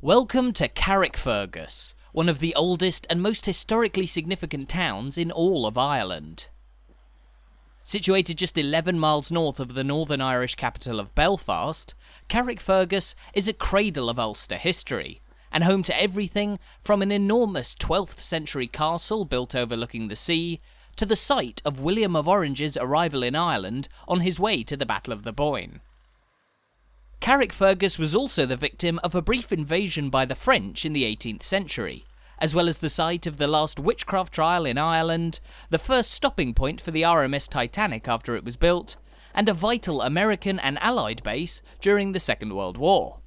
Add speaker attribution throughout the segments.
Speaker 1: Welcome to Carrickfergus, one of the oldest and most historically significant towns in all of Ireland. Situated just 11 miles north of the Northern Irish capital of Belfast, Carrickfergus is a cradle of Ulster history, and home to everything from an enormous 12th century castle built overlooking the sea, to the site of William of Orange's arrival in Ireland on his way to the Battle of the Boyne. Carrickfergus was also the victim of a brief invasion by the French in the 18th century, as well as the site of the last witchcraft trial in Ireland, the first stopping point for the RMS Titanic after it was built, and a vital American and Allied base during the Second World War.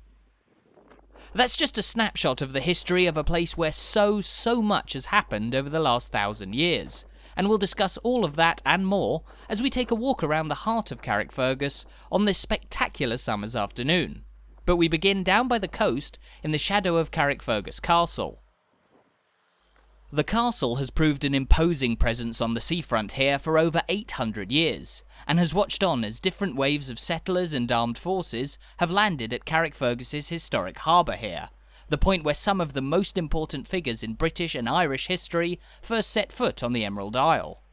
Speaker 1: That's just a snapshot of the history of a place where so much has happened over the last 1,000 years, and we'll discuss all of that and more as we take a walk around the heart of Carrickfergus on this spectacular summer's afternoon. But we begin down by the coast in the shadow of Carrickfergus Castle. The castle has proved an imposing presence on the seafront here for over 800 years, and has watched on as different waves of settlers and armed forces have landed at Carrickfergus's historic harbour here, the point where some of the most important figures in British and Irish history first set foot on the Emerald Isle.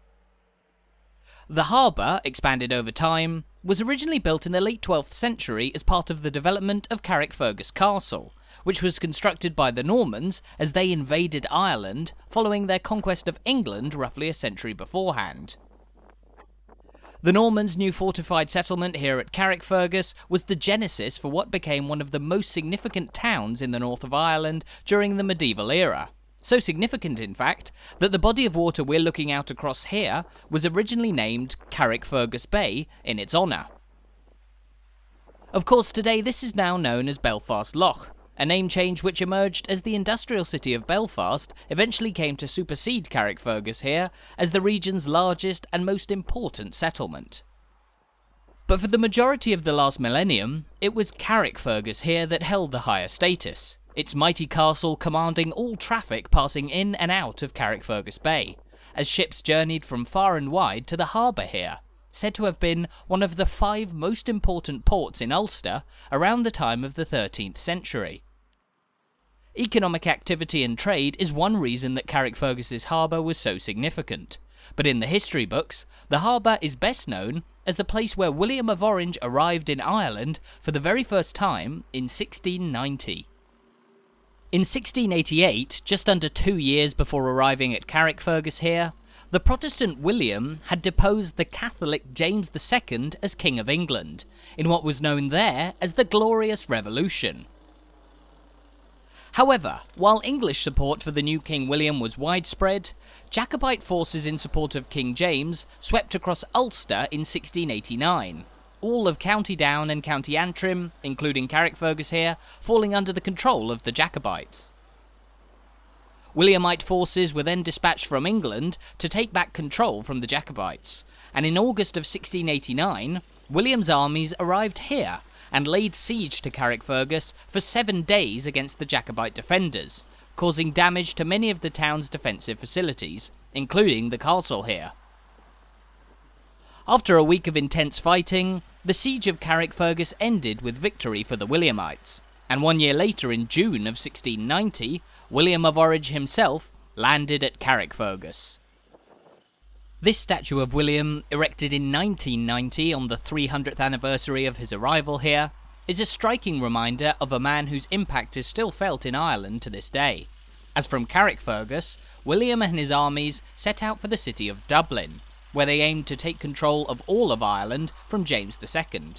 Speaker 1: The harbour, expanded over time, was originally built in the late 12th century as part of the development of Carrickfergus Castle, which was constructed by the Normans as they invaded Ireland following their conquest of England roughly a century beforehand. The Normans' new fortified settlement here at Carrickfergus was the genesis for what became one of the most significant towns in the north of Ireland during the medieval era. So significant, in fact, that the body of water we're looking out across here was originally named Carrickfergus Bay in its honour. Of course, today this is now known as Belfast Lough, a name change which emerged as the industrial city of Belfast eventually came to supersede Carrickfergus here as the region's largest and most important settlement. But for the majority of the last millennium, it was Carrickfergus here that held the higher status, its mighty castle commanding all traffic passing in and out of Carrickfergus Bay, as ships journeyed from far and wide to the harbour here, said to have been one of the 5 most important ports in Ulster around the time of the 13th century. Economic activity and trade is one reason that Carrickfergus's harbour was so significant, but in the history books, the harbour is best known as the place where William of Orange arrived in Ireland for the very first time in 1690. In 1688, just under 2 years before arriving at Carrickfergus here, the Protestant William had deposed the Catholic James II as King of England, in what was known there as the Glorious Revolution. However, while English support for the new King William was widespread, Jacobite forces in support of King James swept across Ulster in 1689, all of County Down and County Antrim, including Carrickfergus here, falling under the control of the Jacobites. Williamite forces were then dispatched from England to take back control from the Jacobites, and in August of 1689, William's armies arrived here and laid siege to Carrickfergus for 7 days against the Jacobite defenders, causing damage to many of the town's defensive facilities, including the castle here. After a week of intense fighting, the siege of Carrickfergus ended with victory for the Williamites, and 1 year later in June of 1690, William of Orange himself landed at Carrickfergus. This statue of William, erected in 1990 on the 300th anniversary of his arrival here, is a striking reminder of a man whose impact is still felt in Ireland to this day, as from Carrickfergus, William and his armies set out for the city of Dublin, where they aimed to take control of all of Ireland from James II.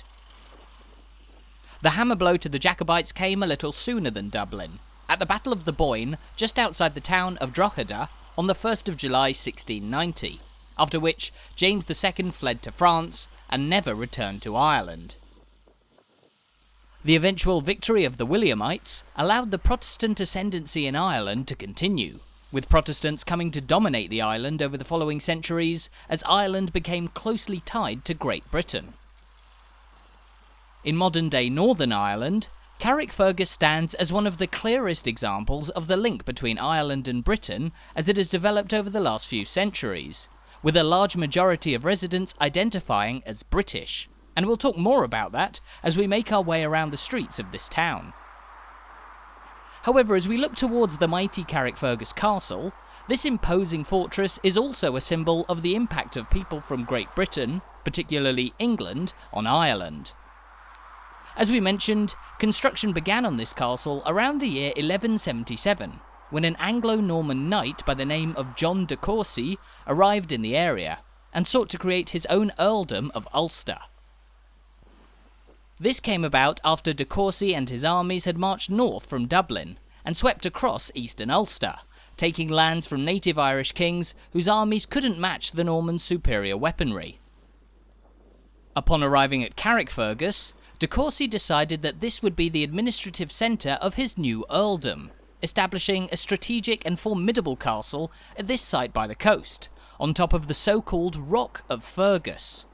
Speaker 1: The hammer blow to the Jacobites came a little sooner than Dublin, at the Battle of the Boyne, just outside the town of Drogheda, on the 1st of July 1690, after which James II fled to France and never returned to Ireland. The eventual victory of the Williamites allowed the Protestant ascendancy in Ireland to continue, with Protestants coming to dominate the island over the following centuries as Ireland became closely tied to Great Britain. In modern-day Northern Ireland, Carrickfergus stands as one of the clearest examples of the link between Ireland and Britain as it has developed over the last few centuries, with a large majority of residents identifying as British, and we'll talk more about that as we make our way around the streets of this town. However, as we look towards the mighty Carrickfergus Castle, this imposing fortress is also a symbol of the impact of people from Great Britain, particularly England, on Ireland. As we mentioned, construction began on this castle around the year 1177, when an Anglo-Norman knight by the name of John de Courcy arrived in the area, and sought to create his own earldom of Ulster. This came about after de Courcy and his armies had marched north from Dublin, and swept across eastern Ulster, taking lands from native Irish kings whose armies couldn't match the Normans' superior weaponry. Upon arriving at Carrickfergus, de Courcy decided that this would be the administrative centre of his new earldom, establishing a strategic and formidable castle at this site by the coast, on top of the so-called Rock of Fergus.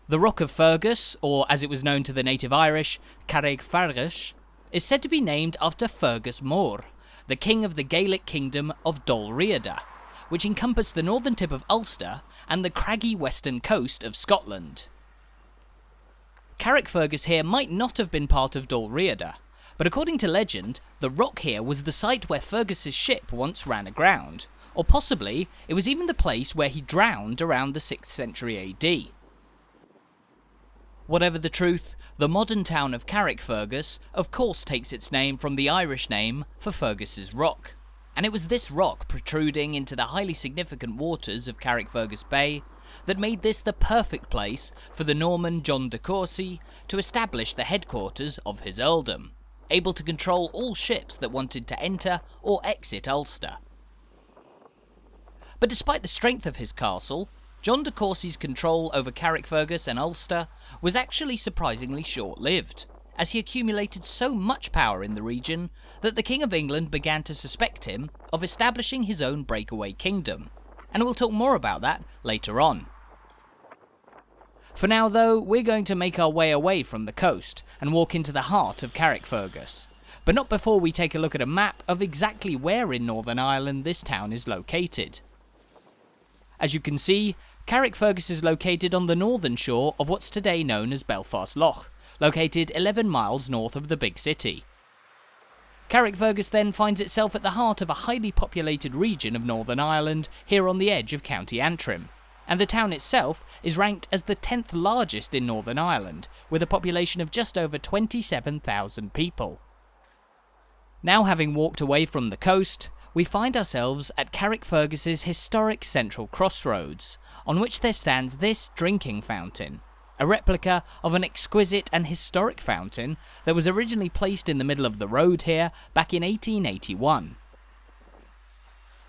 Speaker 1: The Rock of Fergus, or as it was known to the native Irish, Carrickfergus, is said to be named after Fergus Mór, the king of the Gaelic kingdom of Dol Riada, which encompassed the northern tip of Ulster and the craggy western coast of Scotland. Carrickfergus here might not have been part of Dol Riada, but according to legend, the rock here was the site where Fergus's ship once ran aground, or possibly it was even the place where he drowned around the 6th century AD. Whatever the truth, the modern town of Carrickfergus of course takes its name from the Irish name for Fergus's rock, and it was this rock protruding into the highly significant waters of Carrickfergus Bay that made this the perfect place for the Norman John de Courcy to establish the headquarters of his earldom, able to control all ships that wanted to enter or exit Ulster. But despite the strength of his castle, John de Courcy's control over Carrickfergus and Ulster was actually surprisingly short-lived, as he accumulated so much power in the region that the King of England began to suspect him of establishing his own breakaway kingdom, and we'll talk more about that later on. For now though, we're going to make our way away from the coast and walk into the heart of Carrickfergus, but not before we take a look at a map of exactly where in Northern Ireland this town is located. As you can see, Carrickfergus is located on the northern shore of what's today known as Belfast Lough, located 11 miles north of the big city. Carrickfergus then finds itself at the heart of a highly populated region of Northern Ireland here on the edge of County Antrim, and the town itself is ranked as the 10th largest in Northern Ireland, with a population of just over 27,000 people. Now having walked away from the coast, we find ourselves at Carrickfergus's historic central crossroads, on which there stands this drinking fountain, a replica of an exquisite and historic fountain that was originally placed in the middle of the road here back in 1881.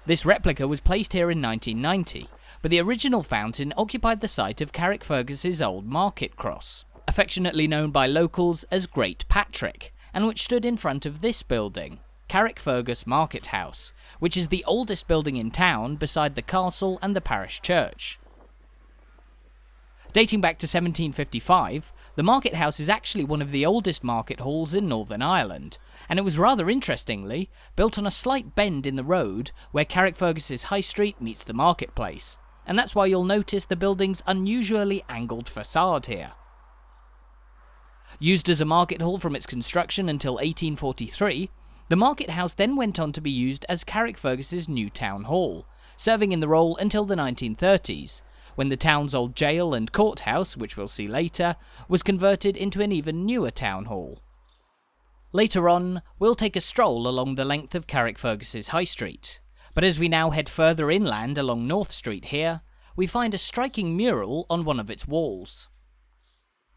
Speaker 1: This replica was placed here in 1990, but the original fountain occupied the site of Carrickfergus's old market cross, affectionately known by locals as Great Patrick, and which stood in front of this building, Carrickfergus Market House, which is the oldest building in town beside the castle and the parish church. Dating back to 1755, the market house is actually one of the oldest market halls in Northern Ireland, and it was rather interestingly built on a slight bend in the road where Carrickfergus's High Street meets the marketplace, and that's why you'll notice the building's unusually angled facade here. Used as a market hall from its construction until 1843, the market house then went on to be used as Carrickfergus's new town hall, serving in the role until the 1930s, when the town's old jail and courthouse, which we'll see later, was converted into an even newer town hall. Later on, we'll take a stroll along the length of Carrickfergus's High Street, but as we now head further inland along North Street here, we find a striking mural on one of its walls.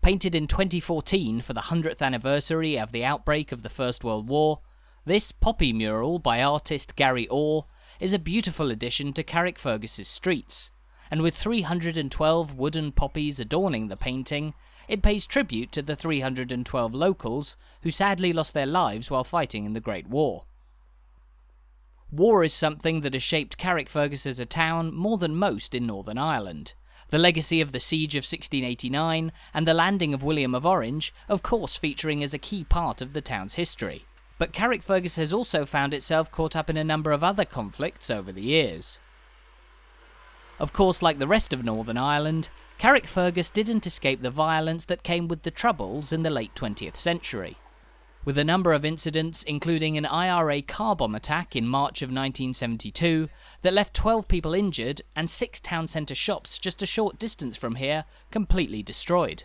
Speaker 1: Painted in 2014 for the 100th anniversary of the outbreak of the First World War, this Poppy Mural by artist Gary Orr is a beautiful addition to Carrickfergus's streets, and with 312 wooden poppies adorning the painting, it pays tribute to the 312 locals who sadly lost their lives while fighting in the Great War. War is something that has shaped Carrickfergus as a town more than most in Northern Ireland. The legacy of the siege of 1689 and the landing of William of Orange, of course, featuring as a key part of the town's history. But Carrickfergus has also found itself caught up in a number of other conflicts over the years. Of course, like the rest of Northern Ireland, Carrickfergus didn't escape the violence that came with the Troubles in the late 20th century. with a number of incidents including an IRA car bomb attack in March of 1972 that left 12 people injured and 6 town centre shops just a short distance from here completely destroyed.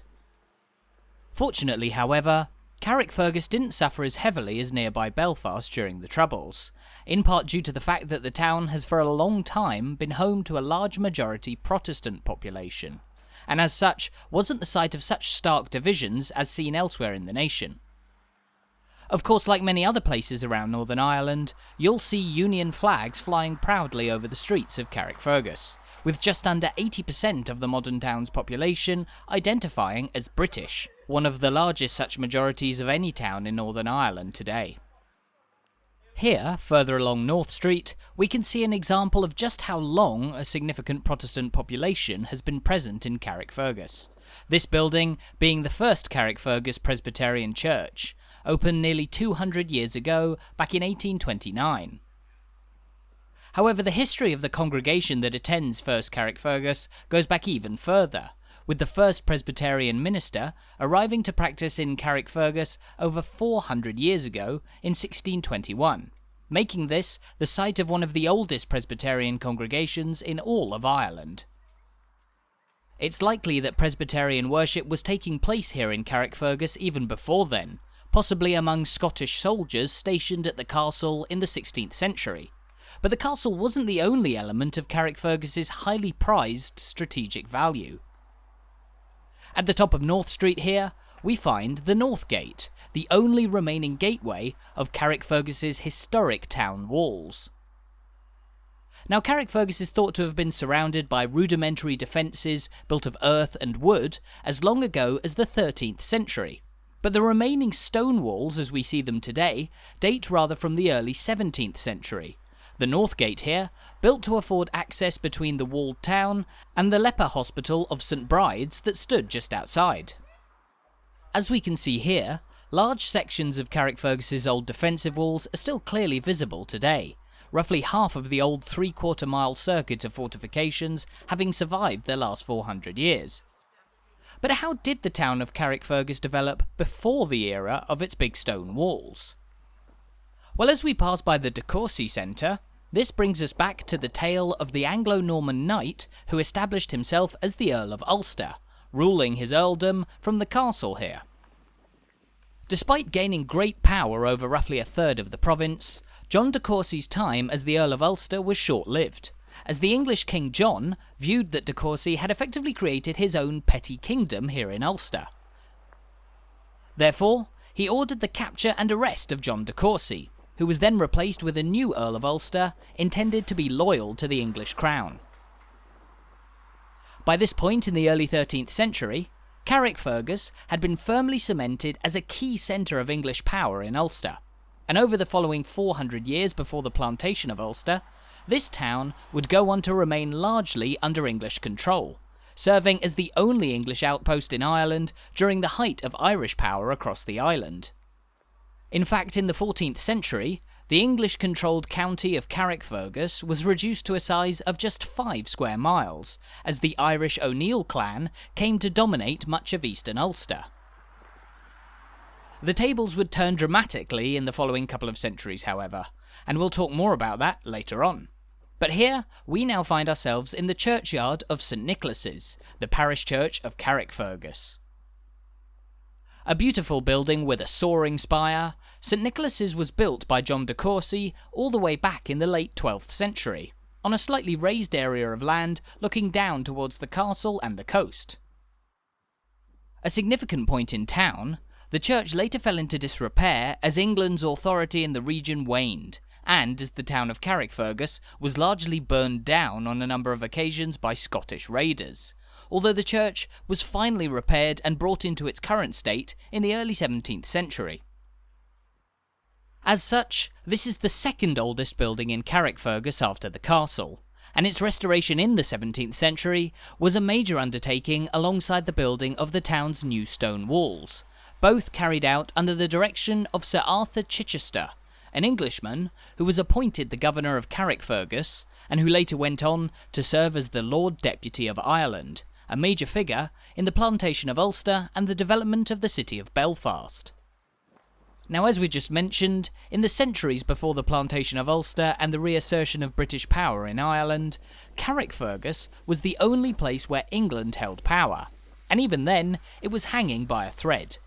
Speaker 1: Fortunately, however, Carrickfergus didn't suffer as heavily as nearby Belfast during the Troubles, in part due to the fact that the town has for a long time been home to a large majority Protestant population, and as such wasn't the site of such stark divisions as seen elsewhere in the nation. Of course, like many other places around Northern Ireland, you'll see Union flags flying proudly over the streets of Carrickfergus, with just under 80% of the modern town's population identifying as British, one of the largest such majorities of any town in Northern Ireland today. Here, further along North Street, we can see an example of just how long a significant Protestant population has been present in Carrickfergus, this building being the first Carrickfergus Presbyterian Church, opened nearly 200 years ago, back in 1829. However, the history of the congregation that attends First Carrickfergus goes back even further, with the first Presbyterian minister arriving to practice in Carrickfergus over 400 years ago in 1621, making this the site of one of the oldest Presbyterian congregations in all of Ireland. It's likely that Presbyterian worship was taking place here in Carrickfergus even before then, possibly among Scottish soldiers stationed at the castle in the 16th century. But the castle wasn't the only element of Carrickfergus's highly prized strategic value. At the top of North Street here, we find the North Gate, the only remaining gateway of Carrickfergus's historic town walls. Now, Carrickfergus is thought to have been surrounded by rudimentary defences built of earth and wood as long ago as the 13th century, but the remaining stone walls as we see them today date rather from the early 17th century. The North Gate here, built to afford access between the walled town and the leper hospital of St Bride's that stood just outside. As we can see here, large sections of Carrickfergus's old defensive walls are still clearly visible today, roughly half of the old 3/4-mile circuit of fortifications having survived their last 400 years. But how did the town of Carrickfergus develop before the era of its big stone walls? Well, as we pass by the de Courcy Centre, this brings us back to the tale of the Anglo-Norman knight who established himself as the Earl of Ulster, ruling his earldom from the castle here. Despite gaining great power over roughly a third of the province, John de Courcy's time as the Earl of Ulster was short-lived, as the English King John viewed that de Courcy had effectively created his own petty kingdom here in Ulster. Therefore, he ordered the capture and arrest of John de Courcy, who was then replaced with a new Earl of Ulster intended to be loyal to the English crown. By this point in the early 13th century, Carrickfergus had been firmly cemented as a key centre of English power in Ulster, and over the following 400 years before the plantation of Ulster, this town would go on to remain largely under English control, serving as the only English outpost in Ireland during the height of Irish power across the island. In fact, in the 14th century, the English-controlled county of Carrickfergus was reduced to a size of just 5 square miles, as the Irish O'Neill clan came to dominate much of eastern Ulster. The tables would turn dramatically in the following couple of centuries, however, and we'll talk more about that later on. But here, we now find ourselves in the churchyard of St Nicholas's, the parish church of Carrickfergus. A beautiful building with a soaring spire, St Nicholas's was built by John de Courcy all the way back in the late 12th century, on a slightly raised area of land looking down towards the castle and the coast. A significant point in town, the church later fell into disrepair as England's authority in the region waned, and as the town of Carrickfergus was largely burned down on a number of occasions by Scottish raiders, although the church was finally repaired and brought into its current state in the early 17th century. As such, this is the second oldest building in Carrickfergus after the castle, and its restoration in the 17th century was a major undertaking alongside the building of the town's new stone walls, both carried out under the direction of Sir Arthur Chichester, an Englishman who was appointed the governor of Carrickfergus, and who later went on to serve as the Lord Deputy of Ireland, a major figure in the plantation of Ulster and the development of the city of Belfast. Now, as we just mentioned, in the centuries before the plantation of Ulster and the reassertion of British power in Ireland, Carrickfergus was the only place where England held power, and even then, it was hanging by a thread.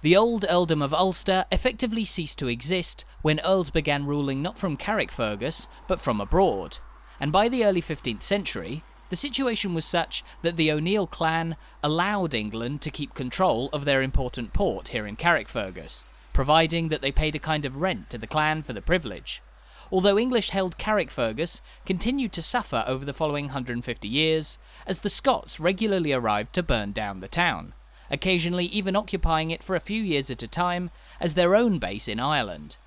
Speaker 1: The old earldom of Ulster effectively ceased to exist when earls began ruling not from Carrickfergus, but from abroad, and by the early 15th century, the situation was such that the O'Neill clan allowed England to keep control of their important port here in Carrickfergus, providing that they paid a kind of rent to the clan for the privilege. Although English-held Carrickfergus continued to suffer over the following 150 years, as the Scots regularly arrived to burn down the town, occasionally even occupying it for a few years at a time as their own base in Ireland.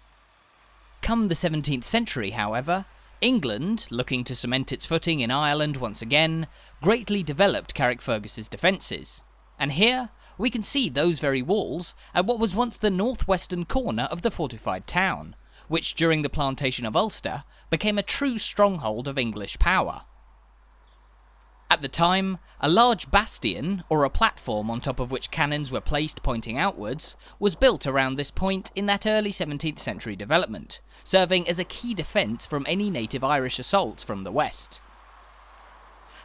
Speaker 1: Come the 17th century, however, England, looking to cement its footing in Ireland once again, greatly developed Carrickfergus's defences. And here, we can see those very walls at what was once the northwestern corner of the fortified town, which during the plantation of Ulster became a true stronghold of English power. At the time, a large bastion, or a platform on top of which cannons were placed pointing outwards, was built around this point in that early 17th century development, serving as a key defence from any native Irish assaults from the west.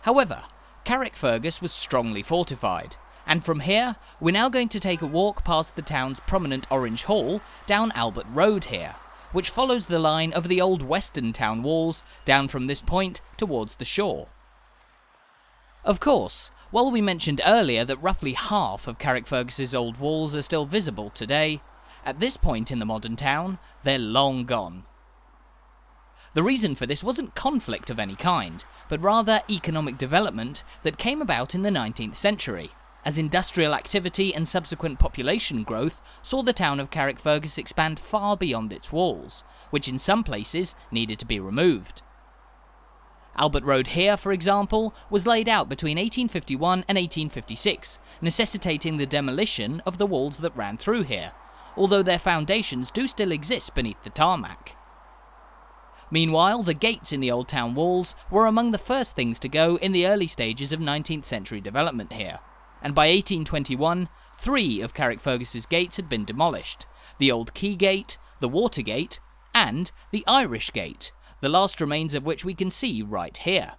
Speaker 1: However, Carrickfergus was strongly fortified, and from here, we're now going to take a walk past the town's prominent Orange Hall down Albert Road here, which follows the line of the old western town walls down from this point towards the shore. Of course, while we mentioned earlier that roughly half of Carrickfergus's old walls are still visible today, at this point in the modern town, they're long gone. The reason for this wasn't conflict of any kind, but rather economic development that came about in the 19th century, as industrial activity and subsequent population growth saw the town of Carrickfergus expand far beyond its walls, which in some places needed to be removed. Albert Road here, for example, was laid out between 1851 and 1856, necessitating the demolition of the walls that ran through here, although their foundations do still exist beneath the tarmac. Meanwhile, the gates in the old town walls were among the first things to go in the early stages of 19th century development here, and by 1821, 3 of Carrickfergus's gates had been demolished: the Old Quay Gate, the Water Gate, and the Irish Gate, the last remains of which we can see right here.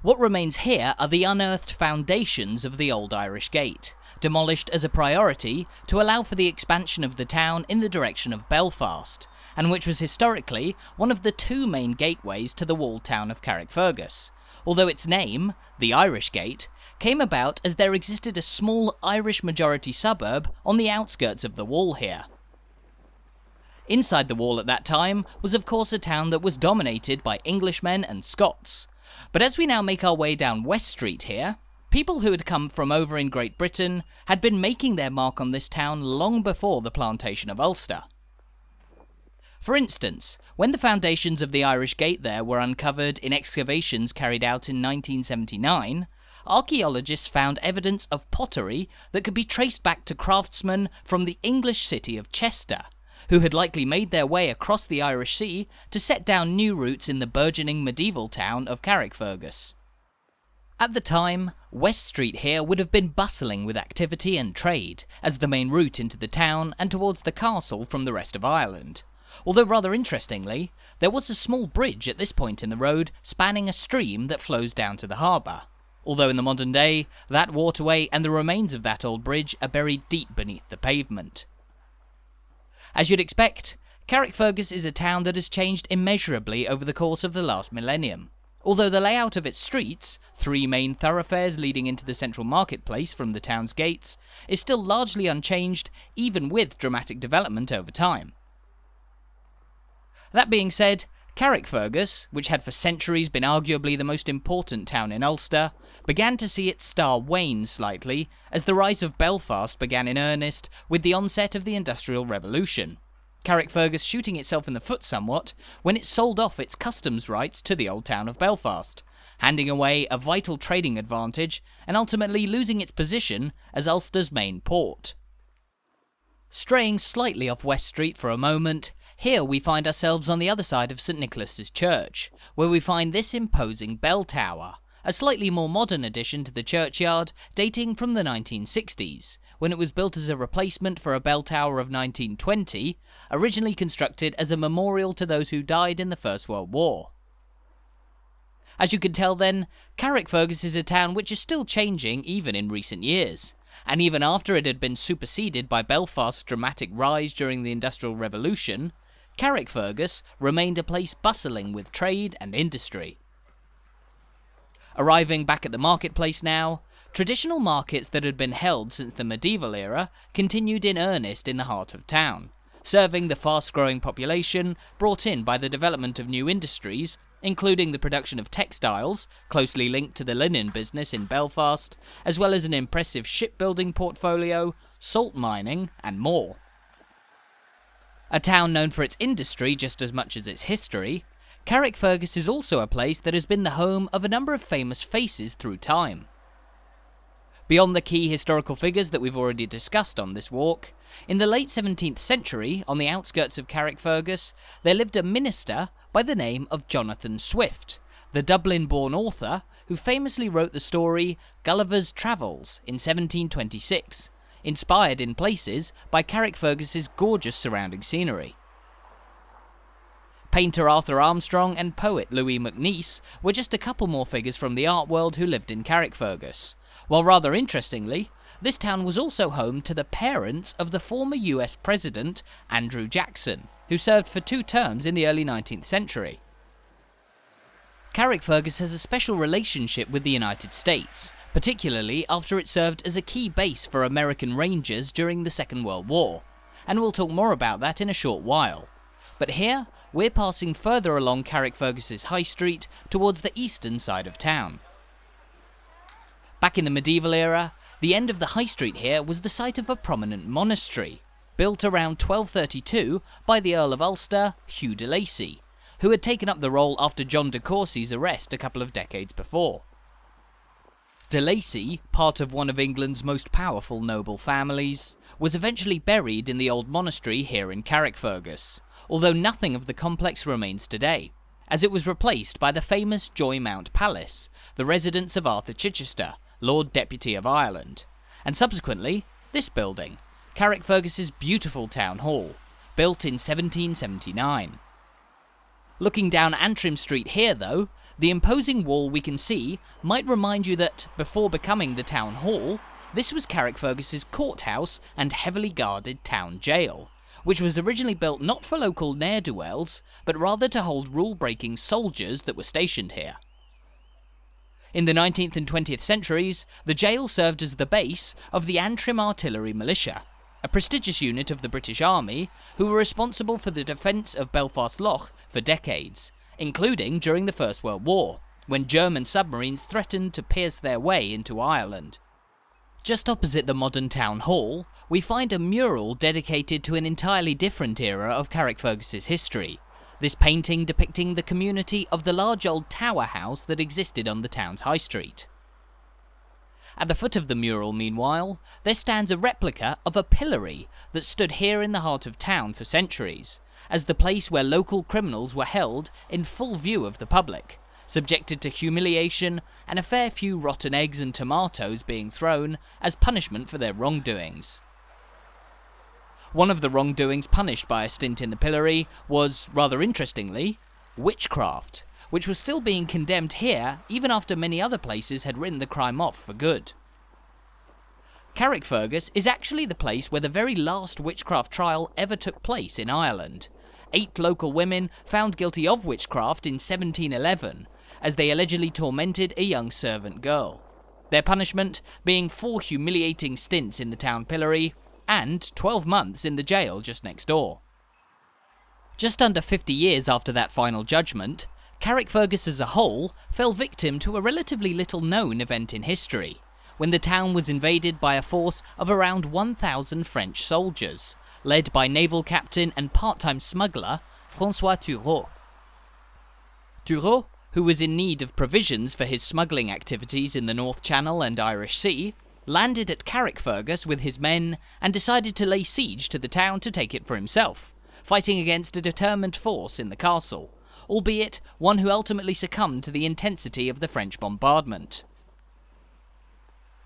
Speaker 1: What remains here are the unearthed foundations of the old Irish Gate, demolished as a priority to allow for the expansion of the town in the direction of Belfast, and which was historically one of the 2 main gateways to the walled town of Carrickfergus, although its name, the Irish Gate, came about as there existed a small Irish majority suburb on the outskirts of the wall here. Inside the wall at that time was of course a town that was dominated by Englishmen and Scots, but as we now make our way down West Street here, people who had come from over in Great Britain had been making their mark on this town long before the plantation of Ulster. For instance, when the foundations of the Irish Gate there were uncovered in excavations carried out in 1979, archaeologists found evidence of pottery that could be traced back to craftsmen from the English city of Chester, who had likely made their way across the Irish Sea to set down new roots in the burgeoning medieval town of Carrickfergus. At the time, West Street here would have been bustling with activity and trade, as the main route into the town and towards the castle from the rest of Ireland. Although rather interestingly, there was a small bridge at this point in the road spanning a stream that flows down to the harbour, although in the modern day, that waterway and the remains of that old bridge are buried deep beneath the pavement. As you'd expect, Carrickfergus is a town that has changed immeasurably over the course of the last millennium, although the layout of its streets, 3 main thoroughfares leading into the central marketplace from the town's gates, is still largely unchanged even with dramatic development over time. That being said, Carrickfergus, which had for centuries been arguably the most important town in Ulster, began to see its star wane slightly as the rise of Belfast began in earnest with the onset of the Industrial Revolution, Carrickfergus shooting itself in the foot somewhat when it sold off its customs rights to the old town of Belfast, handing away a vital trading advantage and ultimately losing its position as Ulster's main port. Straying slightly off West Street for a moment, here we find ourselves on the other side of St Nicholas's Church, where we find this imposing bell tower, a slightly more modern addition to the churchyard dating from the 1960s, when it was built as a replacement for a bell tower of 1920, originally constructed as a memorial to those who died in the First World War. As you can tell then, Carrickfergus is a town which is still changing even in recent years, and even after it had been superseded by Belfast's dramatic rise during the Industrial Revolution, Carrickfergus remained a place bustling with trade and industry. Arriving back at the marketplace now, traditional markets that had been held since the medieval era continued in earnest in the heart of town, serving the fast-growing population brought in by the development of new industries, including the production of textiles, closely linked to the linen business in Belfast, as well as an impressive shipbuilding portfolio, salt mining, and more. A town known for its industry just as much as its history, Carrickfergus is also a place that has been the home of a number of famous faces through time. Beyond the key historical figures that we've already discussed on this walk, in the late 17th century, on the outskirts of Carrickfergus, there lived a minister by the name of Jonathan Swift, the Dublin-born author who famously wrote the story Gulliver's Travels in 1726, inspired in places by Carrickfergus's gorgeous surrounding scenery. Painter Arthur Armstrong and poet Louis MacNeice were just a couple more figures from the art world who lived in Carrickfergus, while rather interestingly, this town was also home to the parents of the former US President Andrew Jackson, who served for 2 terms in the early 19th century. Carrickfergus has a special relationship with the United States, particularly after it served as a key base for American Rangers during the Second World War, and we'll talk more about that in a short while. But here, we're passing further along Carrickfergus's High Street towards the eastern side of town. Back in the medieval era, the end of the High Street here was the site of a prominent monastery, built around 1232 by the Earl of Ulster, Hugh de Lacy, who had taken up the role after John de Courcy's arrest a couple of decades before. De Lacy, part of one of England's most powerful noble families, was eventually buried in the old monastery here in Carrickfergus, although nothing of the complex remains today, as it was replaced by the famous Joymount Palace, the residence of Arthur Chichester, Lord Deputy of Ireland, and subsequently this building, Carrickfergus's beautiful Town Hall, built in 1779. Looking down Antrim Street here though, the imposing wall we can see might remind you that, before becoming the Town Hall, this was Carrickfergus's courthouse and heavily guarded town jail, which was originally built not for local ne'er-do-wells, but rather to hold rule-breaking soldiers that were stationed here. In the 19th and 20th centuries, the jail served as the base of the Antrim Artillery Militia, a prestigious unit of the British Army who were responsible for the defence of Belfast Lough for decades, including during the First World War, when German submarines threatened to pierce their way into Ireland. Just opposite the modern Town Hall, we find a mural dedicated to an entirely different era of Carrickfergus's history, this painting depicting the community of the large old tower house that existed on the town's high street. At the foot of the mural, meanwhile, there stands a replica of a pillory that stood here in the heart of town for centuries, as the place where local criminals were held in full view of the public, subjected to humiliation and a fair few rotten eggs and tomatoes being thrown as punishment for their wrongdoings. One of the wrongdoings punished by a stint in the pillory was, rather interestingly, witchcraft, which was still being condemned here even after many other places had written the crime off for good. Carrickfergus is actually the place where the very last witchcraft trial ever took place in Ireland. 8 local women found guilty of witchcraft in 1711, as they allegedly tormented a young servant girl. Their punishment being 4 humiliating stints in the town pillory, and 12 months in the jail just next door. Just under 50 years after that final judgment, Carrickfergus as a whole fell victim to a relatively little-known event in history, when the town was invaded by a force of around 1,000 French soldiers, led by naval captain and part-time smuggler François Turreau. Turreau, who was in need of provisions for his smuggling activities in the North Channel and Irish Sea, landed at Carrickfergus with his men and decided to lay siege to the town to take it for himself, fighting against a determined force in the castle, albeit one who ultimately succumbed to the intensity of the French bombardment.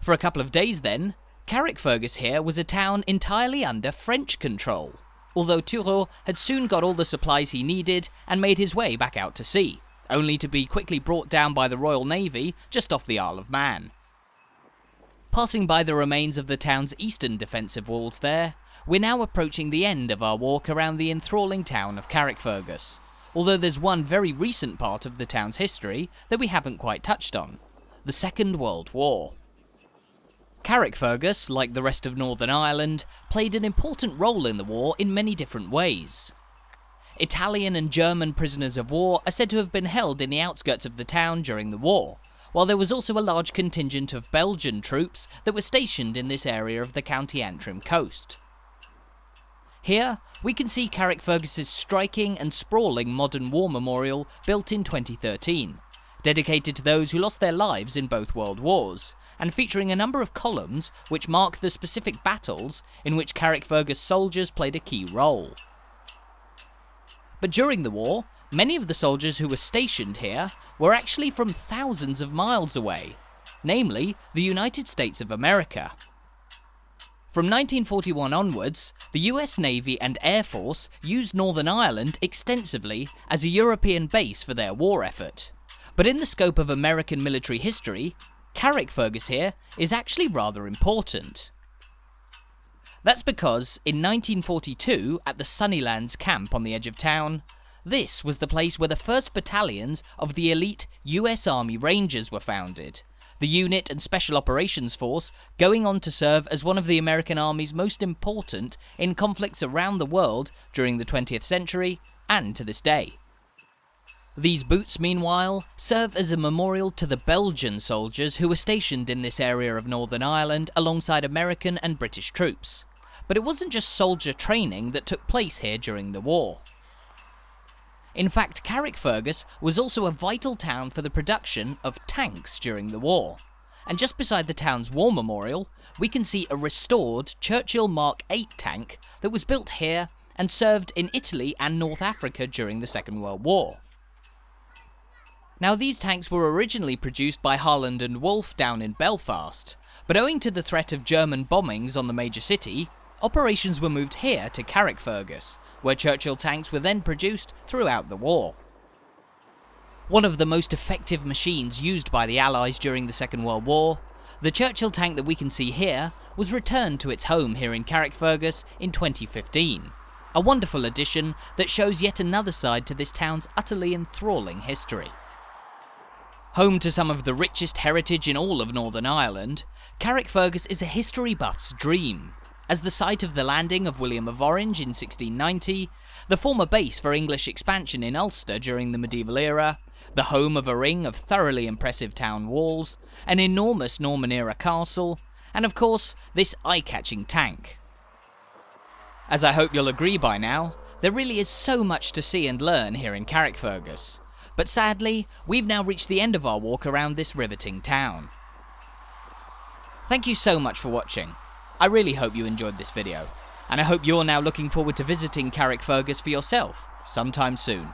Speaker 1: For a couple of days then, Carrickfergus here was a town entirely under French control, although Turreau had soon got all the supplies he needed and made his way back out to sea, only to be quickly brought down by the Royal Navy just off the Isle of Man. Passing by the remains of the town's eastern defensive walls there, we're now approaching the end of our walk around the enthralling town of Carrickfergus, although there's one very recent part of the town's history that we haven't quite touched on: the Second World War. Carrickfergus, like the rest of Northern Ireland, played an important role in the war in many different ways. Italian and German prisoners of war are said to have been held in the outskirts of the town during the war, while there was also a large contingent of Belgian troops that were stationed in this area of the County Antrim coast. Here, we can see Carrickfergus' striking and sprawling modern war memorial built in 2013, dedicated to those who lost their lives in both world wars, and featuring a number of columns which mark the specific battles in which Carrickfergus soldiers played a key role. But during the war, many of the soldiers who were stationed here were actually from thousands of miles away, namely the United States of America. From 1941 onwards, the US Navy and Air Force used Northern Ireland extensively as a European base for their war effort. But in the scope of American military history, Carrickfergus here is actually rather important. That's because in 1942, at the Sunnylands camp on the edge of town, this was the place where the first battalions of the elite US Army Rangers were founded, the unit and Special Operations Force going on to serve as one of the American Army's most important in conflicts around the world during the 20th century and to this day. These boots, meanwhile, serve as a memorial to the Belgian soldiers who were stationed in this area of Northern Ireland alongside American and British troops. But it wasn't just soldier training that took place here during the war. In fact, Carrickfergus was also a vital town for the production of tanks during the war. And just beside the town's war memorial, we can see a restored Churchill Mark 8 tank that was built here and served in Italy and North Africa during the Second World War. Now, these tanks were originally produced by Harland and Wolff down in Belfast, but owing to the threat of German bombings on the major city, operations were moved here to Carrickfergus, where Churchill tanks were then produced throughout the war. One of the most effective machines used by the Allies during the Second World War, the Churchill tank that we can see here was returned to its home here in Carrickfergus in 2015. A wonderful addition that shows yet another side to this town's utterly enthralling history. Home to some of the richest heritage in all of Northern Ireland, Carrickfergus is a history buff's dream. As the site of the landing of William of Orange in 1690, the former base for English expansion in Ulster during the medieval era, the home of a ring of thoroughly impressive town walls, an enormous Norman-era castle, and of course, this eye-catching tank. As I hope you'll agree by now, there really is so much to see and learn here in Carrickfergus. But sadly, we've now reached the end of our walk around this riveting town. Thank you so much for watching. I really hope you enjoyed this video, and I hope you're now looking forward to visiting Carrickfergus for yourself sometime soon.